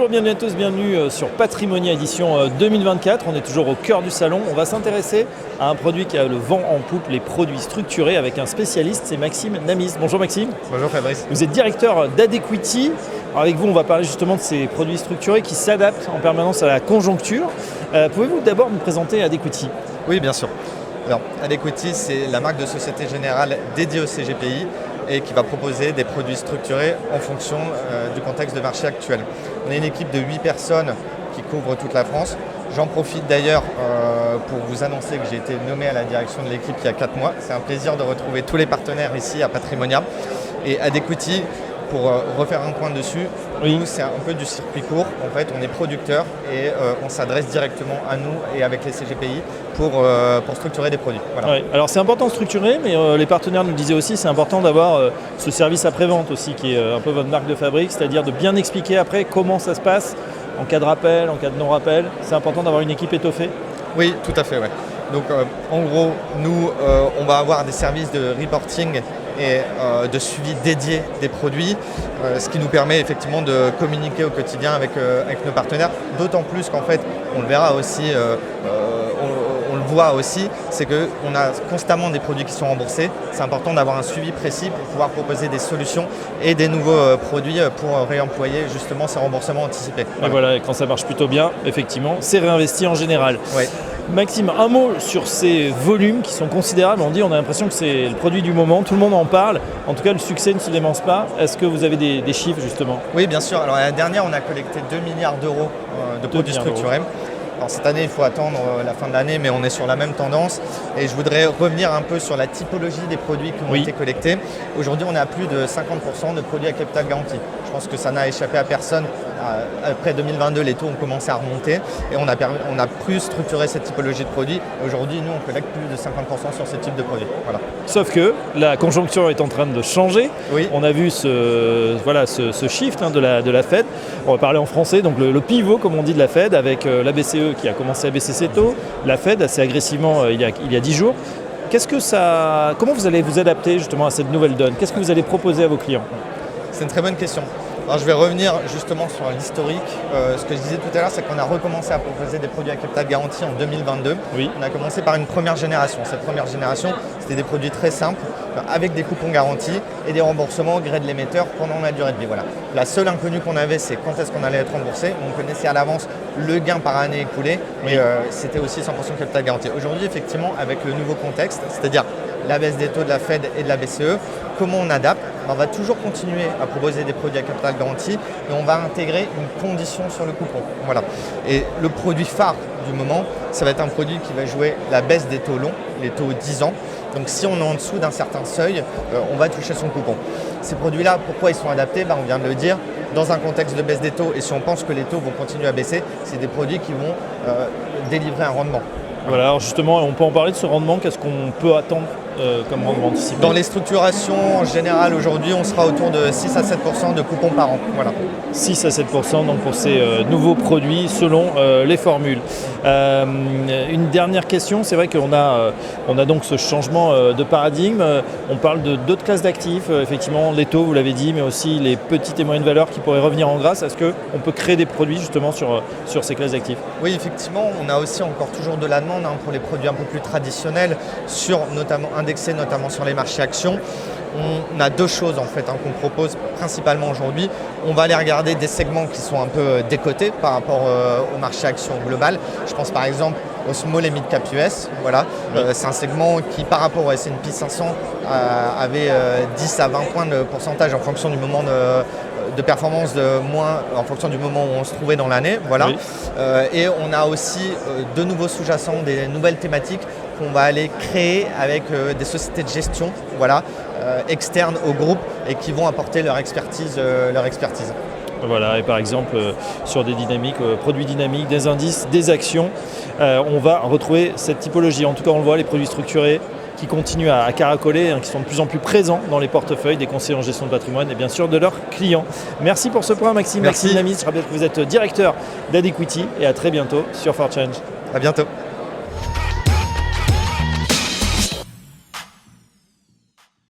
Bonjour, bienvenue à tous, bienvenue sur Patrimonia édition 2024. On est toujours au cœur du salon. On va s'intéresser à un produit qui a le vent en poupe, les produits structurés, avec un spécialiste, c'est Maxime Namis. Bonjour Maxime. Bonjour Fabrice. Vous êtes directeur d'Adequity. Alors avec vous, on va parler justement de ces produits structurés qui s'adaptent en permanence à la conjoncture. Pouvez-vous d'abord nous présenter Adequity ? Oui, bien sûr. Alors, Adequity, c'est la marque de Société Générale dédiée au CGPI et qui va proposer des produits structurés en fonction du contexte de marché actuel. On est une équipe de 8 personnes qui couvre toute la France. J'en profite d'ailleurs pour vous annoncer que j'ai été nommé à la direction de l'équipe il y a 4 mois. C'est un plaisir de retrouver tous les partenaires ici à Patrimonia. Et Adequity, pour refaire un point dessus, nous c'est un peu du circuit court. En fait, on est producteur et on s'adresse directement à nous et avec les CGPI pour structurer des produits. Voilà. Ouais. Alors c'est important de structurer, mais les partenaires nous le disaient aussi, c'est important d'avoir ce service après-vente aussi, qui est un peu votre marque de fabrique, c'est-à-dire de bien expliquer après comment ça se passe en cas de rappel, en cas de non-rappel. C'est important d'avoir une équipe étoffée. Oui, tout à fait. Ouais. Donc en gros, nous, on va avoir des services de reporting et de suivi dédié des produits, ce qui nous permet effectivement de communiquer au quotidien avec nos partenaires, d'autant plus qu'en fait, on le verra aussi, on le voit aussi, c'est qu'on a constamment des produits qui sont remboursés. C'est important d'avoir un suivi précis pour pouvoir proposer des solutions et des nouveaux produits pour réemployer justement ces remboursements anticipés. Voilà. Et voilà, et quand ça marche plutôt bien, effectivement, c'est réinvesti en général. Oui. Maxime, un mot sur ces volumes qui sont considérables. On a l'impression que c'est le produit du moment, tout le monde en parle. En tout cas, le succès ne se démence pas. Est-ce que vous avez des chiffres justement ? Oui, bien sûr. Alors l'année dernière, on a collecté 2 milliards d'euros de produits structurés. Alors, cette année, il faut attendre la fin de l'année, mais on est sur la même tendance. Et je voudrais revenir un peu sur la typologie des produits qui ont été collectés. Aujourd'hui, on est à plus de 50% de produits à capital garanti. Je pense que ça n'a échappé à personne. Après 2022, les taux ont commencé à remonter et on a pu structurer cette typologie de produits. Aujourd'hui, nous, on collecte plus de 50% sur ce type de produits. Voilà. Sauf que la conjoncture est en train de changer. Oui. On a vu ce shift de la Fed. On va parler en français, donc le pivot, comme on dit, de la Fed, avec la BCE qui a commencé à baisser ses taux, la Fed assez agressivement il y a 10 jours. Comment vous allez vous adapter justement à cette nouvelle donne ? Qu'est-ce que vous allez proposer à vos clients ? C'est une très bonne question. Alors, je vais revenir justement sur l'historique. Ce que je disais tout à l'heure, c'est qu'on a recommencé à proposer des produits à capital garanti en 2022. Oui. On a commencé par une première génération. Cette première génération, c'était des produits très simples, avec des coupons garantis et des remboursements au gré de l'émetteur pendant la durée de vie. Voilà. La seule inconnue qu'on avait, c'est quand est-ce qu'on allait être remboursé. On connaissait à l'avance le gain par année écoulée, mais c'était aussi 100% capital garanti. Aujourd'hui, effectivement, avec le nouveau contexte, c'est-à-dire la baisse des taux de la Fed et de la BCE, comment on adapte ? On va toujours continuer à proposer des produits à capital garanti, mais on va intégrer une condition sur le coupon. Voilà. Et le produit phare du moment, ça va être un produit qui va jouer la baisse des taux longs, les taux 10 ans. Donc si on est en dessous d'un certain seuil, on va toucher son coupon. Ces produits-là, pourquoi ils sont adaptés ? On vient de le dire, dans un contexte de baisse des taux, et si on pense que les taux vont continuer à baisser, c'est des produits qui vont délivrer un rendement. Voilà, alors justement, on peut en parler de ce rendement. Qu'est-ce qu'on peut attendre comme rendement anticipé ? Dans les structurations en général, aujourd'hui, on sera autour de 6 à 7% de coupons par an. Voilà. 6 à 7% donc pour ces nouveaux produits selon les formules. Une dernière question, c'est vrai qu'on a donc ce changement de paradigme. On parle d'autres classes d'actifs, effectivement les taux, vous l'avez dit, mais aussi les petites et moyennes valeurs qui pourraient revenir en grâce. Est-ce qu'on peut créer des produits justement sur ces classes d'actifs ? Oui, effectivement, on a aussi encore toujours de la demande pour les produits un peu plus traditionnels, indexés notamment sur les marchés actions. On a deux choses en fait qu'on propose principalement aujourd'hui. On va aller regarder des segments qui sont un peu décotés par rapport au marché actions global. Je pense par exemple au small et mid cap US. Voilà. Oui. C'est un segment qui par rapport au S&P 500 avait 10 à 20 points de pourcentage en fonction du moment de performance en fonction du moment où on se trouvait dans l'année. Voilà. Oui. Et on a aussi de nouveaux sous-jacents, des nouvelles thématiques qu'on va aller créer avec des sociétés de gestion externes au groupe et qui vont apporter leur expertise. Voilà, et par exemple sur des dynamiques, produits dynamiques, des indices, des actions, on va retrouver cette typologie. En tout cas, on le voit, les produits structurés qui continuent à caracoler, qui sont de plus en plus présents dans les portefeuilles des conseillers en gestion de patrimoine et bien sûr de leurs clients. Merci pour ce point, Maxime. Merci. Maxime Namis, je rappelle que vous êtes directeur d'Adequity et à très bientôt sur For Change. À bientôt.